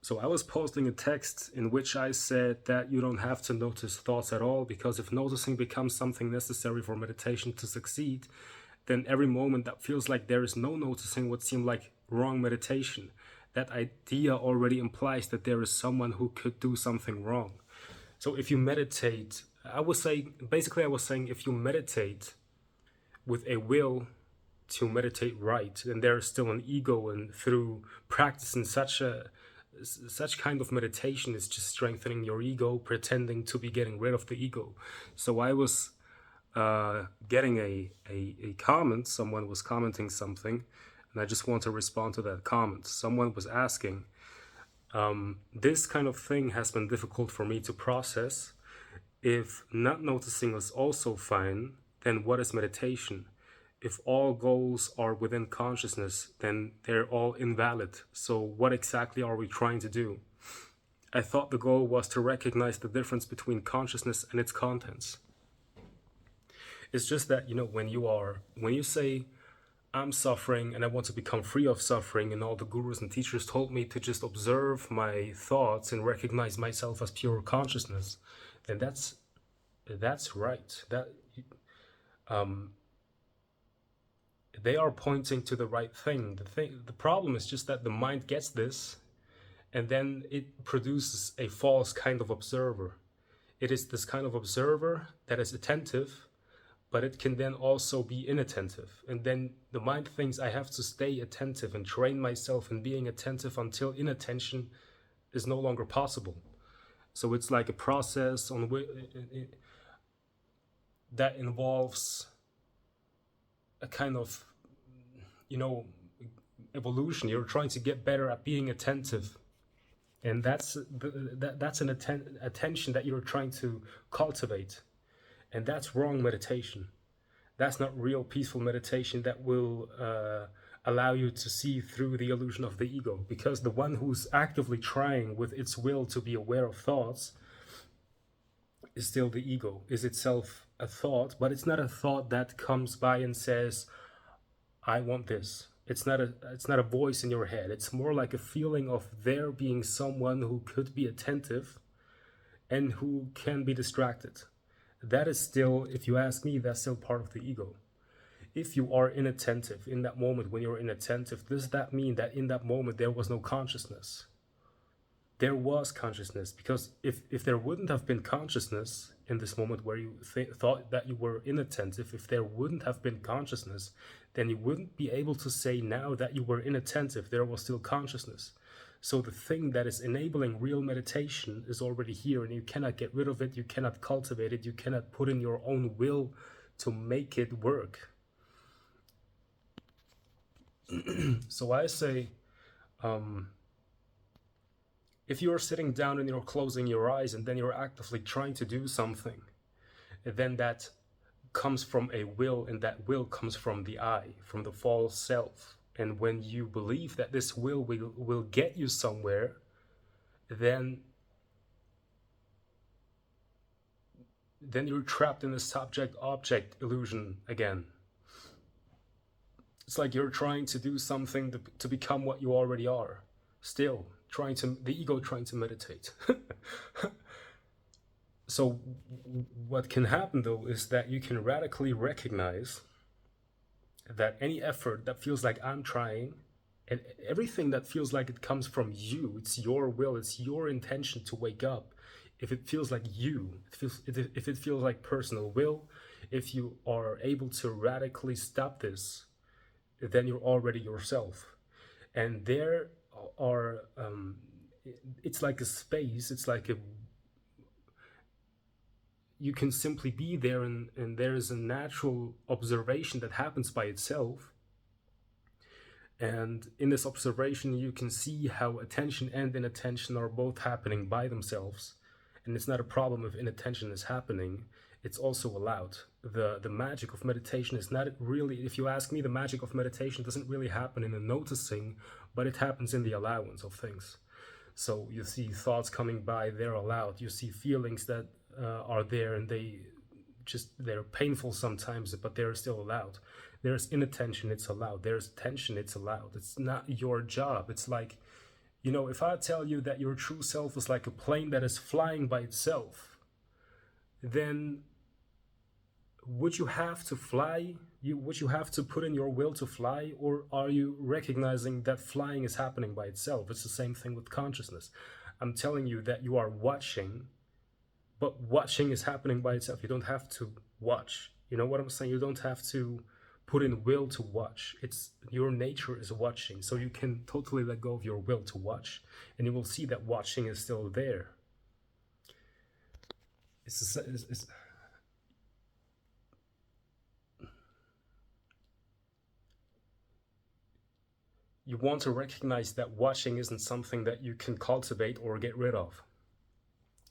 So I was posting a text in which I said that you don't have to notice thoughts at all, because if noticing becomes something necessary for meditation to succeed, then every moment that feels like there is no noticing would seem like wrong meditation. That idea already implies that there is someone who could do something wrong. So if you meditate, I was saying if you meditate with a will to meditate right, then there is still an ego, and through practice in such kind of meditation is just strengthening your ego, pretending to be getting rid of the ego. So I was getting a comment. Someone was commenting something, and I just want to respond to that comment. Someone was asking, this kind of thing has been difficult for me to process. If not noticing is also fine, then what is meditation? If all goals are within consciousness, then they're all invalid. So what exactly are we trying to do? I thought the goal was to recognize the difference between consciousness and its contents. It's just that, when you say, I'm suffering and I want to become free of suffering, and all the gurus and teachers told me to just observe my thoughts and recognize myself as pure consciousness, then that's right. They are pointing to the right thing. The problem is just that the mind gets this, and then it produces a false kind of observer. It is this kind of observer that is attentive, but it can then also be inattentive. And then the mind thinks I have to stay attentive and train myself in being attentive until inattention is no longer possible. So it's like a process that involves a kind of, evolution. You're trying to get better at being attentive. And that's an attention that you're trying to cultivate. And that's wrong meditation. That's not real peaceful meditation that will allow you to see through the illusion of the ego. Because the one who's actively trying with its will to be aware of thoughts is still the ego, is itself a thought, but it's not a thought that comes by and says, I want this. It's not a voice in your head. It's more like a feeling of there being someone who could be attentive and who can be distracted. That is still, if you ask me, that's still part of the ego. If you are inattentive in that moment, when you're inattentive, does that mean that in that moment there was no consciousness? There was consciousness, because if there wouldn't have been consciousness in this moment where you thought that you were inattentive, if there wouldn't have been consciousness, then you wouldn't be able to say now that you were inattentive. There was still consciousness. So the thing that is enabling real meditation is already here, and you cannot get rid of it, you cannot cultivate it, you cannot put in your own will to make it work. So I say, if you're sitting down and you're closing your eyes and then you're actively trying to do something, then that comes from a will, and that will comes from the I, from the false self. And when you believe that this will get you somewhere, then you're trapped in the subject-object illusion again. It's like you're trying to do something to become what you already are. Still, the ego trying to meditate. So what can happen though is that you can radically recognize that any effort that feels like I'm trying, and everything that feels like it comes from you, it's your will, it's your intention to wake up. If it feels like you, if it feels like personal will, if you are able to radically stop this, then you're already yourself. And there are, it's like a space, it's like you can simply be there, and there is a natural observation that happens by itself. And in this observation, you can see how attention and inattention are both happening by themselves. And it's not a problem if inattention is happening, it's also allowed. The magic of meditation is not really, if you ask me, the magic of meditation doesn't really happen in the noticing, but it happens in the allowance of things. So you see thoughts coming by, they're allowed. You see feelings that are there, and they're painful sometimes, but they're still allowed. There's inattention, it's allowed. There's tension, it's allowed. It's not your job. It's like If I tell you that your true self is like a plane that is flying by itself, then would you have to fly? Would you have to put in your will to fly, or are you recognizing that flying is happening by itself? It's the same thing with consciousness. I'm telling you that you are watching, but watching is happening by itself. You don't have to watch. You know what I'm saying? You don't have to put in will to watch. It's your nature is watching, so you can totally let go of your will to watch, and you will see that watching is still there. It's you want to recognize that watching isn't something that you can cultivate or get rid of.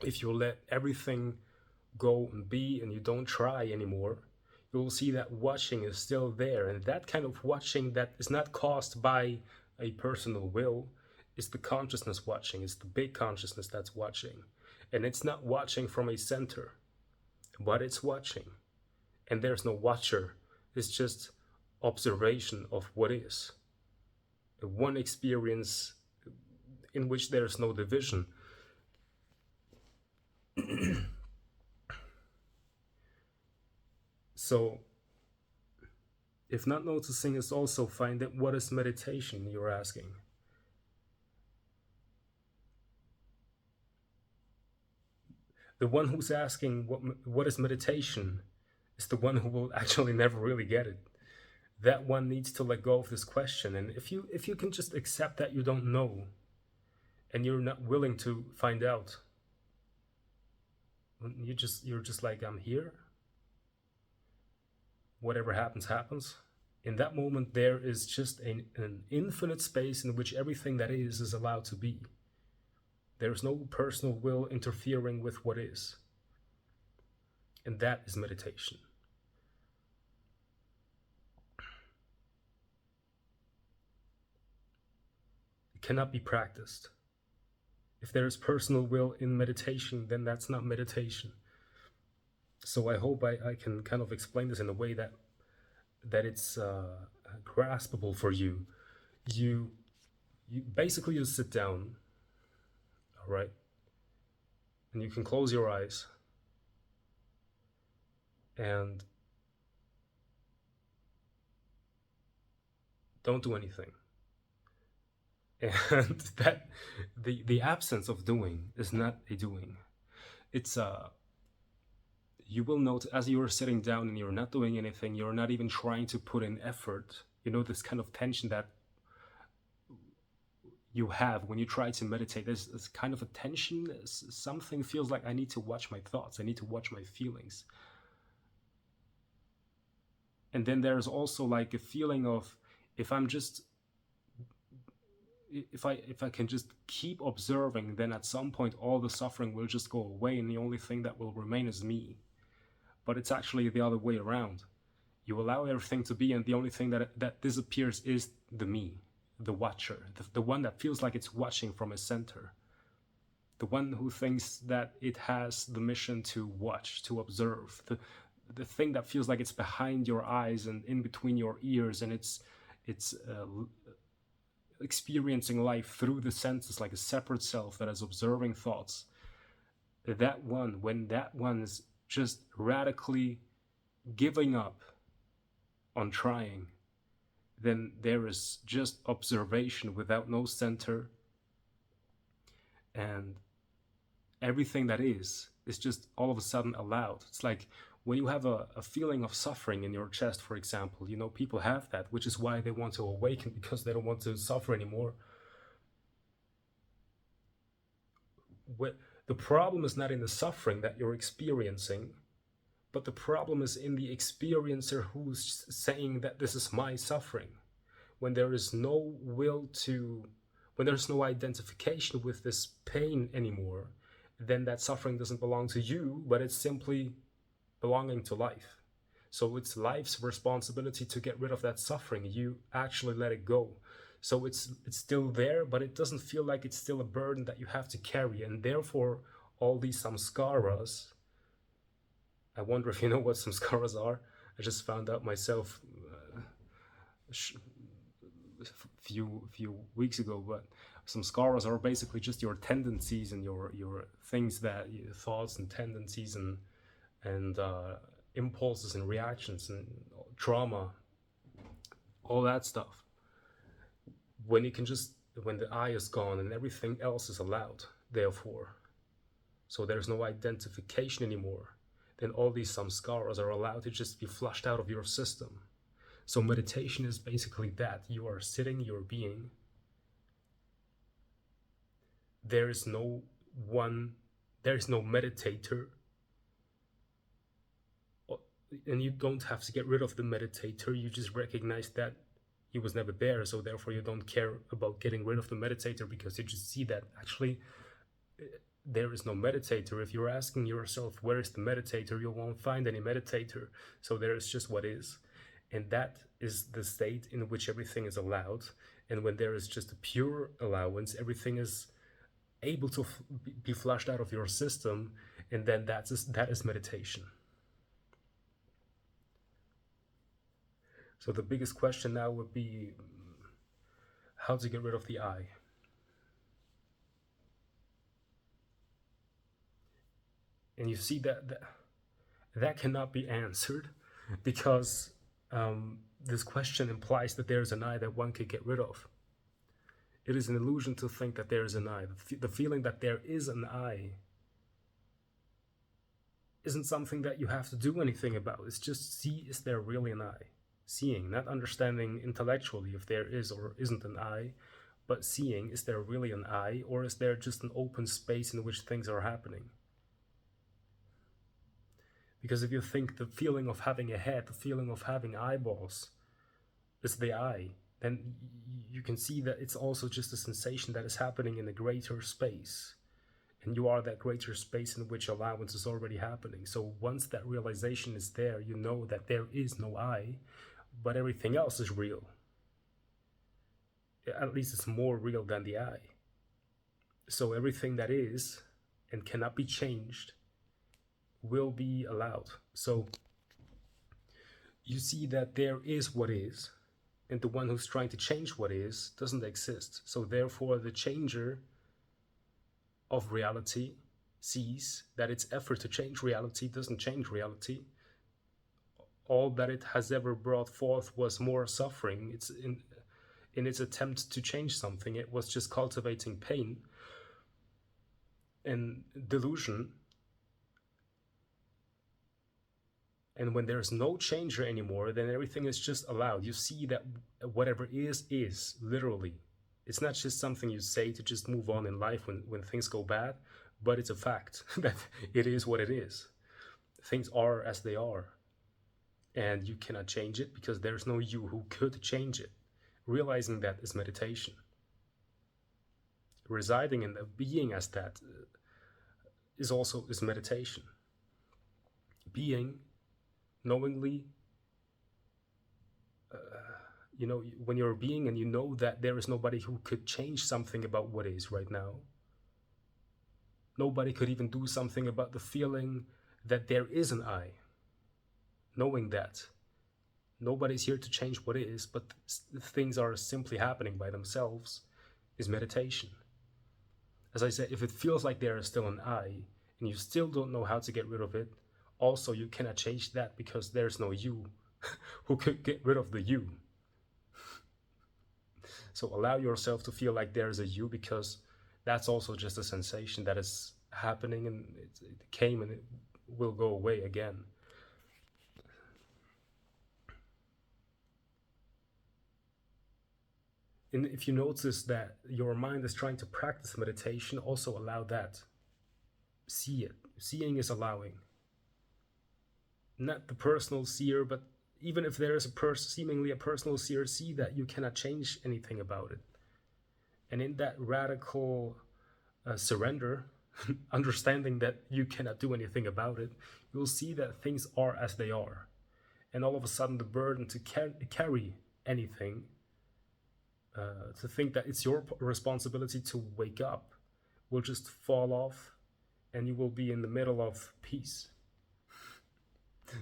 If you let everything go and be and you don't try anymore, you'll see that watching is still there. And that kind of watching that is not caused by a personal will is the consciousness watching. It's the big consciousness that's watching. And it's not watching from a center, but it's watching. And there's no watcher. It's just observation of what is. One experience in which there's no division. So, if not noticing is also fine, then what is meditation, you're asking? The one who's asking what is meditation is the one who will actually never really get it. That one needs to let go of this question. And if you can just accept that you don't know and you're not willing to find out, you're just like, I'm here. Whatever happens, happens. In that moment, there is just an infinite space in which everything that is allowed to be. There's no personal will interfering with what is. And that is meditation. It cannot be practiced. If there is personal will in meditation, then that's not meditation. So I hope I can kind of explain this in a way that it's graspable for you. You basically you sit down, all right, and you can close your eyes and don't do anything. And that the absence of doing is not a doing. It's you will note as you are sitting down and you're not doing anything, you're not even trying to put in effort. This kind of tension that you have when you try to meditate. There's kind of a tension. Something feels like I need to watch my thoughts. I need to watch my feelings. And then there's also like a feeling of if I can just keep observing, then at some point all the suffering will just go away and the only thing that will remain is me. But it's actually the other way around. You allow everything to be and the only thing that disappears is the me, the watcher, the one that feels like it's watching from a center. The one who thinks that it has the mission to watch, to observe, the thing that feels like it's behind your eyes and in between your ears, and it's experiencing life through the senses like a separate self that is observing thoughts. That one, when that one is just radically giving up on trying, then there is just observation without no center, and everything that is just all of a sudden allowed. It's like when you have a feeling of suffering in your chest, for example, people have that, which is why they want to awaken, because they don't want to suffer anymore. The problem is not in the suffering that you're experiencing, but the problem is in the experiencer who's saying that this is my suffering. When there is no when there's no identification with this pain anymore, then that suffering doesn't belong to you, but it's simply belonging to life. So it's life's responsibility to get rid of that suffering. You actually let it go. So it's still there, but it doesn't feel like it's still a burden that you have to carry. And therefore, all these samskaras, I wonder if you know what samskaras are. I just found out myself a few weeks ago, but Some scars are basically just your tendencies and your things, that your thoughts and tendencies and impulses and reactions and trauma, all that stuff. When you can just, when the I is gone and everything else is allowed, therefore, so there's no identification anymore, then all these samskaras are allowed to just be flushed out of your system. So meditation is basically that. You are sitting, you're being. There is no meditator, and you don't have to get rid of the meditator. You just recognize that he was never there, so therefore you don't care about getting rid of the meditator, because you just see that actually there is no meditator. If you're asking yourself where is the meditator, you won't find any meditator. So there is just what is, and that is the state in which everything is allowed. And when there is just a pure allowance, everything is able to be flushed out of your system, and then that is meditation. So the biggest question now would be how to get rid of the I. And you see that cannot be answered, because this question implies that there's an I that one could get rid of. It is an illusion to think that there is an I. The feeling that there is an I isn't something that you have to do anything about. It's just see, is there really an I? Seeing, not understanding intellectually if there is or isn't an I, but seeing, is there really an I, or is there just an open space in which things are happening? Because if you think the feeling of having a head, the feeling of having eyeballs is the I, then you can see that it's also just a sensation that is happening in a greater space. And you are that greater space in which allowance is already happening. So once that realization is there, you know that there is no I, but everything else is real. At least it's more real than the I. So everything that is and cannot be changed will be allowed. So you see that there is what is, and the one who's trying to change what is doesn't exist. So therefore the changer of reality sees that its effort to change reality doesn't change reality. All that it has ever brought forth was more suffering. It's in its attempt to change something, it was just cultivating pain and delusion. And when there's no changer anymore, then everything is just allowed. You see that whatever is, literally. It's not just something you say to just move on in life when things go bad, but it's a fact that it is what it is. Things are as they are. And you cannot change it because there's no you who could change it. Realizing that is meditation. Residing in the being as that is meditation. Being knowingly, when you're being and you know that there is nobody who could change something about what is right now. Nobody could even do something about the feeling that there is an I. Knowing that nobody's here to change what is, but things are simply happening by themselves, is meditation. As I said, if it feels like there is still an I, and you still don't know how to get rid of it, also you cannot change that because there's no you who could get rid of the you. So allow yourself to feel like there's a you, because that's also just a sensation that is happening, and it came and it will go away again. And if you notice that your mind is trying to practice meditation, also allow that. See it. Seeing is allowing. Not the personal seer, but even if there is seemingly a personal seer, see that you cannot change anything about it. And in that radical surrender, understanding that you cannot do anything about it, you'll see that things are as they are. And all of a sudden the burden to carry anything, to think that it's your responsibility to wake up, will just fall off, and you will be in the middle of peace.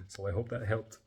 So I hope that helped.